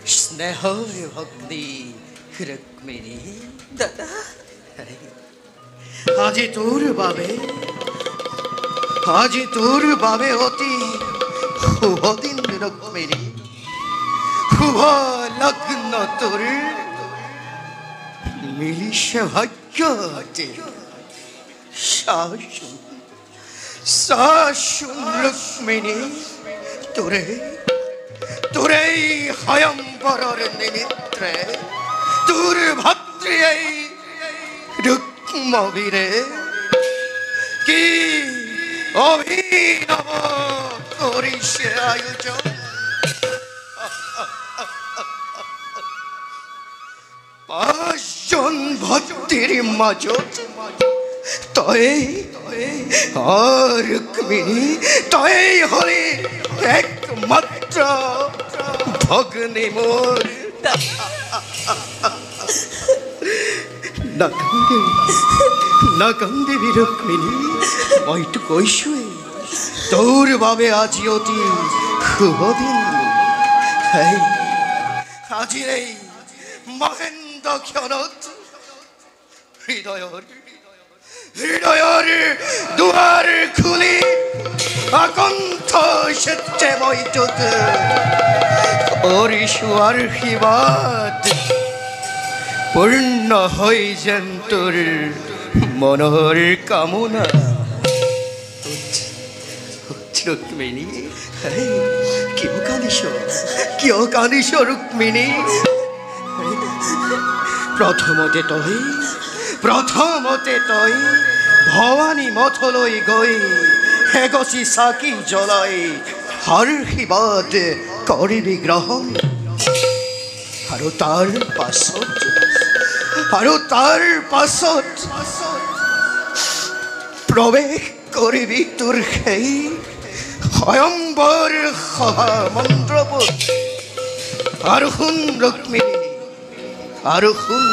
স্নেহৰ ভক্তি ৰুক্মিণী দাদা আজি তোৰ বাবে অতি শুভ দিন ৰুক্মিণী শুভ লগ্ন তোৰ মিলিছে ভাগ্যতে শাশুন ৰুক্মিণী তোৰে স্বয়ম্বৰৰ নিমিত্তে তোৰ ভাতৃ ৰুক্মবীৰে কি অভিনৱ কৰিছে আয়োজন পাঁচজন ভক্তিৰ মাজত তই ৰুক্মিণী তই হলি একমাত্ৰ ভগ্নী মোৰ নাকান্দিবি ৰুক্মিণী মইতো কৈছোৱে তোৰ বাবে আজি অতি শুভ দিন আজিৰ এই মহেন্দ্ৰ ক্ষণত হৃদয়ৰ দুৱাৰ খুলি আকণ্ঠ সত্যে মই তোক কৰিছো আশীৰ্বাদ পূৰ্ণ হৈ যেন তোৰ মনৰ কামনা ৰুক্মিণী কিয় কান্দিছ ৰুক্মিণী প্ৰথমতে তই ভৱানী মঠলৈ গৈ এগছি চাকি জ্বলাই আশীৰ্বাদ কৰিবি গ্ৰহণ আৰু তাৰ পাছত প্ৰৱেশ কৰিবি তোৰ সেই স্বয়ম্বৰ সভা মন্ত্ৰপুৰ আৰু শুন ৰুক্মিণী আৰু শুন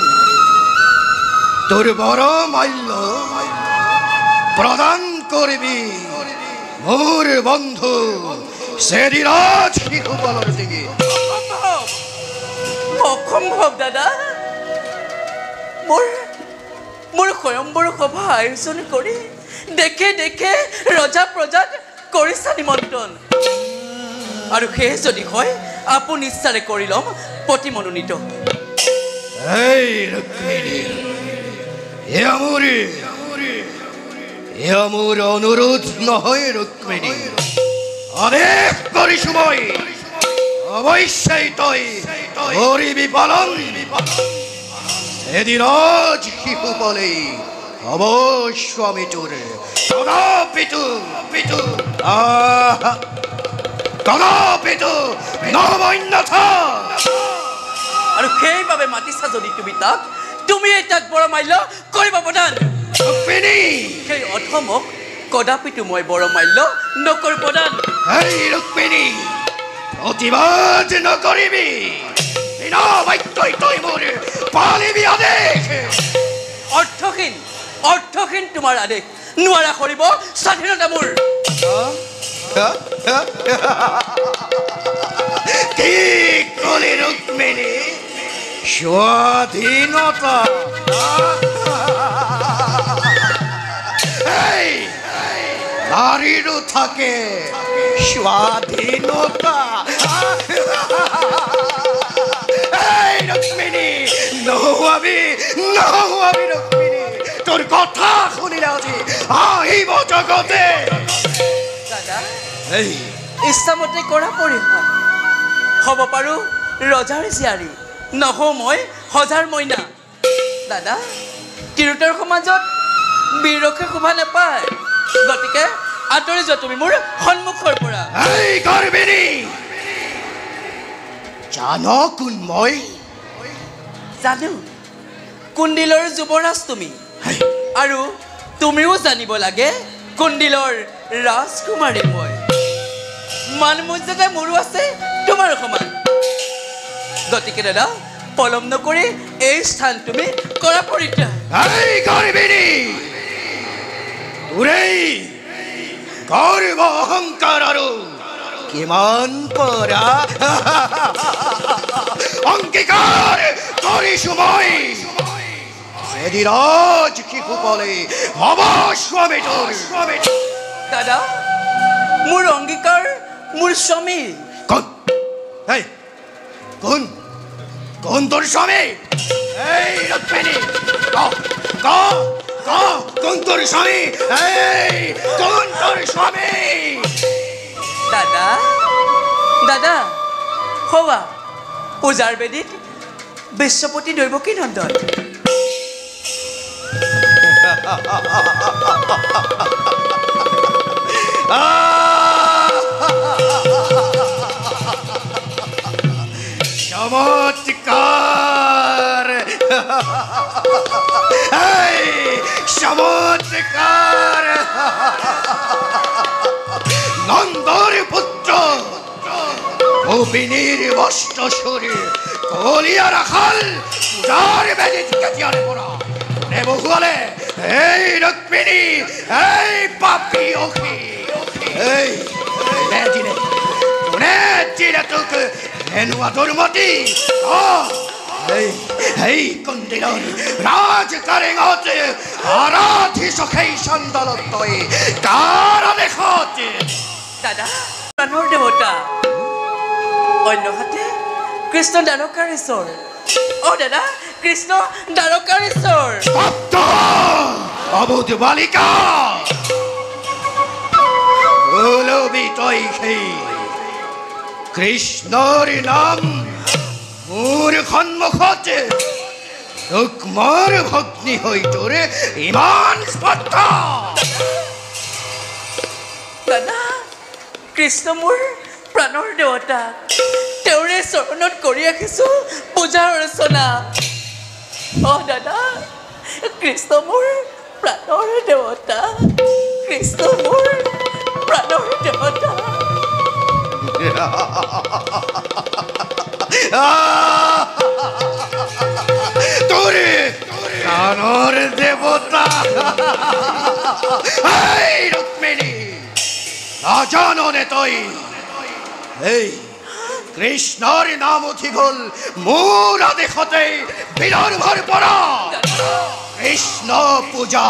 তোৰ বৰ মাল্য প্ৰদান কৰিবি মোৰ বন্ধু চেদিৰাজ শিশুপালৰ দিগি অসম্ভৱ দাদা মোৰ স্বয়ম্বৰ সভা আয়োজন কৰি দেখে ৰজা প্ৰজাক কৰিছা নিমন্ত্ৰণ আৰু সেয়ে যদি হয় আপোন ইচ্ছাৰে কৰি ল'ম পতি মনোনীত এয়া মোৰ অনুৰোধ নহয় ৰুক্মিণী আদেশ কৰিছো মই অৱশ্যেই তই কৰিবি পালন চেদিৰাজ শিশুপালে অৱশ্যে তোৰ কদাপিতো নমন্যথা আৰু সেইবাবে মাতিছা যদি তুমি তাক তুমি তাক বৰ মাল্য কৰিব প্ৰদান সেই অধমক কদাপিতো মই বৰ মাল্য নকৰো প্ৰদান ৰুক্মিণী প্ৰতিবাদ নকৰিবি বিনা বাক্যই তই মোৰ পালিবি আদেশ অৰ্থহীন তোমাৰ আদেশ নোৱাৰা কৰিব স্বাধীনতা মোৰ কি কলি ৰুক্মিণী স্বাধীনতা নাৰীৰও থাকে স্বাধীনতা ৰুক্মিণী নহোৱাবি ৰুক্মিণী তোৰ কথা শুনিলে আজি আহিব জগতে দাদা ইচ্ছামতে কৰা পৰিহাৰ হ'ব পাৰো ৰজাৰ জীয়াৰী নহওঁ মই সজাৰ মইনা দাদা তিৰোতাৰ সমাজত বীৰকে শোভা নাপায় গতিকে আঁতৰি যোৱা তুমি মোৰ সন্মুখৰ পৰা গৰ্বিনী জানো কোন মই জানো কুণ্ডিলৰ যুৱৰাজ তুমি আৰু তুমিও জানিব লাগে কুণ্ডিলৰ ৰাজকুমাৰী মই মান মৰ্যাদা মোৰো আছে তোমাৰ সমান গতিকে দাদা পলম নকৰি এই স্থান তুমি কৰা পৰিত্যাগ গৰ্বিনী তোৰেই গৰ্ব অহংকাৰ আৰু কিমান পৰা কৰিছো মই সেদিন আজ শিশুপালে হব স্বামী তোৰ দাদা মোৰ অংগীকাৰ মোৰ স্বামী কোন এই কোন কোন তোর স্বামী এই রুক্মিণী কোন তোর স্বামী এই কোন তোর স্বামী দাদা দাদা হবা পূজাৰ বেদীত বিশ্বপতি দৈৱকী নন্দন চমৎকার চমৎকার নন্দর পুত্র গোপিনীর বস্ত্র শরীর কলিয়া রাখাল পূজার বেদে কেতিয়ারে পড়া নে বহুয়ালে এই রুক্মিণী এই পাপি অখি এই দিনে কোনে চিরে তোক হেনুয়া দুর্মতি এই কন্দিলৰ ৰাজ কাৰেঙত আৰাধি সখেই চন্দনত তই কাৰ দেশত দাদা প্ৰাণৰ দেৱতা অন্যহাতে কৃষ্ণ দ্বাৰকাৰীশ্বৰ দাদা কৃষ্ণ দ্বাৰকাৰীশ্বৰ অবুধ বালিকা ওলবি তই সেই কৃষ্ণৰ নাম মোৰ সন্মুখতে মোৰ ভগ্নী হৈ তোৰে ইমান স্পৰ্ধা দাদা কৃষ্ণ মোৰ প্ৰাণৰ দেৱতা তেওঁৰে চৰণত কৰি ৰাখিছো পূজা অৰ্চনা দাদা কৃষ্ণ মোৰ প্ৰাণৰ দেৱতা কৃষ্ণ মোৰ প্ৰাণৰ দেৱতা তোরে প্রাণর দেবতা এই রুক্মিণী না জানো নে তুই এই কৃষ্ণর নাম উঠি গল মোর আদেশতে বিদর্ভর পরা কৃষ্ণ পূজা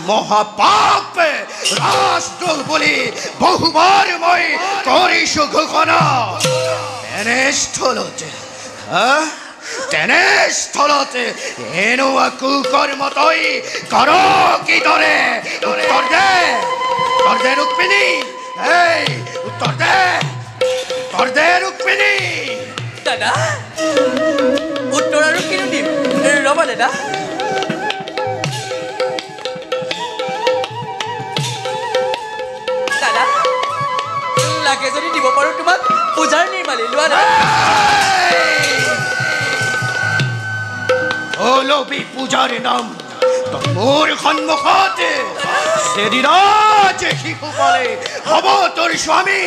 মহাপাপ রাষ্ট্র বলি বহুবার মই কৰিছো ঘোষণা তেনেস্থলতে এনেকুৱা কুকৰ্ম তই কৰ কি দৰে উত্তৰ দে ৰুক্মিণী এই উত্তৰ দে ৰুক্মিণী দাদা উত্তৰ আৰু কিনো দিম ৰবা দাদা দাদা লাগে যদি দিব পাৰো তোমাক পূজাৰ নিৰ্মালি লোৱা দাদা ওলবি পূজাৰ নাম মোৰ সন্মুখতে সেদিন আজ শিশুপালে হব তোৰ স্বামী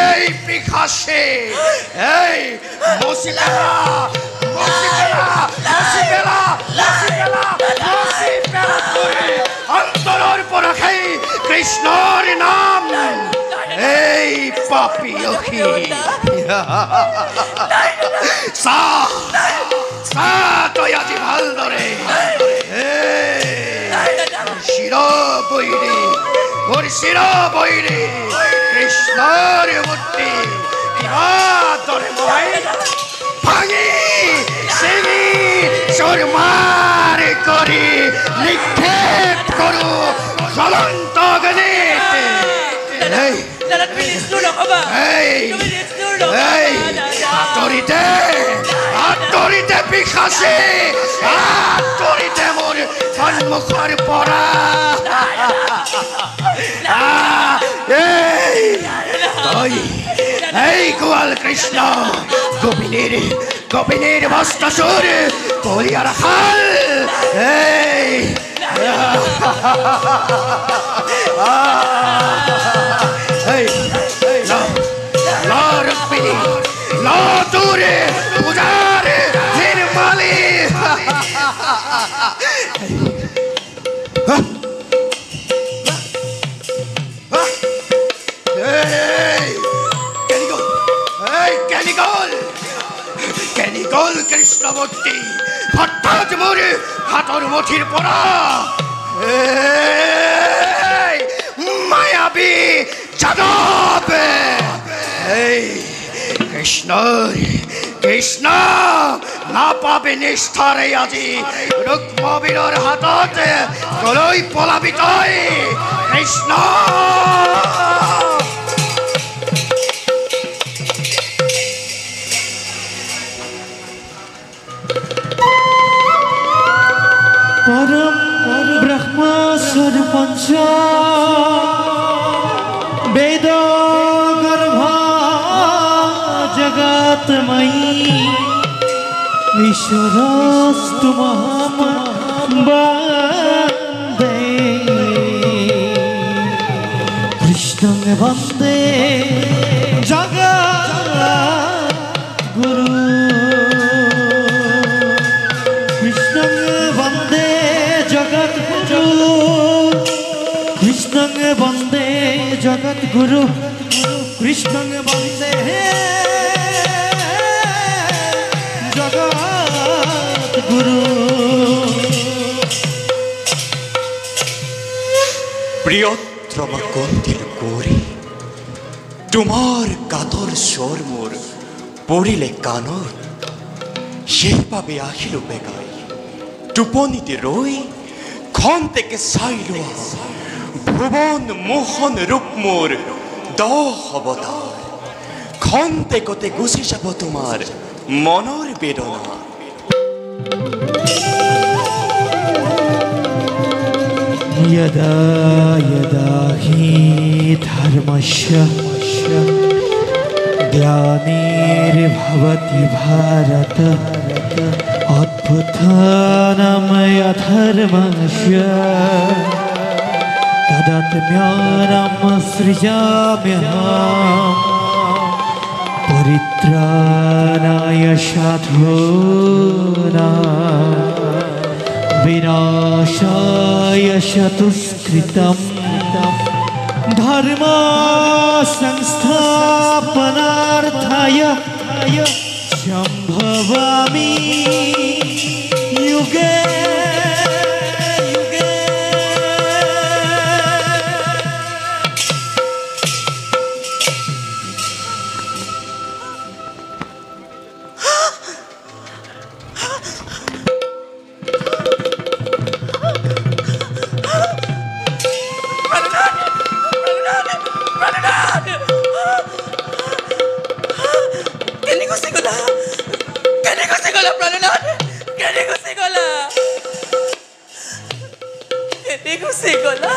এই পিশাচে এই মচি পেলা অন্তৰৰ পৰা সেই কৃষ্ণৰ নাম এই পাপি অখি তই আজি ভালদৰে শিৰ বৈৰী মোৰ শিৰ বৈৰী কৃষ্ণৰ মূৰ্তি দৰে মই ভাঙি চিঙি চুৰমাৰ কৰি নিক্ষেপ কৰোঁ জ্বলন্ত অগ্নিত আঁতৰিতে পিশাচে আঁতৰিতে মোৰ সন্মুখৰ পৰা এই গোৱাল কৃষ্ণ গোপিনীৰ বস্ত্ৰচুৰ কলিয়া ৰাখাল ৰুক্মিণী তোৰে পূজাৰ নিৰ্মালি কেনি গল কৃষ্ণমূৰ্তি হঠাৎ মোৰ হাতৰ মুঠিৰ পৰা মায়াবী যাদৱ কৃষ্ণ কৃষ্ণ নাপাবি নিষ্ঠাৰে আজি ৰুক্মবীৰৰ হাতত গলৈ পলাবি তই কৃষ্ণ परम ब्रह्म स्वरूपंच वेद गर्भा जगतमयी ईश्वरस्तुमहं वन्दे कृष्णं वन्दे जगद्गुरु कृष्णं वन्दे जगद्गुरु कृष्णं वन्दे जगद्गुरु कृष्णं वन्दे जगद्गुरु প্রিয়তম কন্দিল গৌরী তোমার কাতর স্বর মোর পড়িলে কানত সেইভাবে আহিল বেগাই টোপনিতে রই খন্তেকে চাইলো ভুবন মোহন রূপ মোর 10 অবতার খন্তেকতে গুচি যাব তোমার মনৰ বেদনা यदा यदा हि धर्मस्य ग्लानिर्भवति भारत अद्भुतानामय धर्मस्य तदात्म्यानां सृजाम्यहम् परित्राणाय साधूनां विनाशाय चतुष्कृतं धर्म संस्थापनार्थाय संभवामि युगे युगे Hindi ko sigula.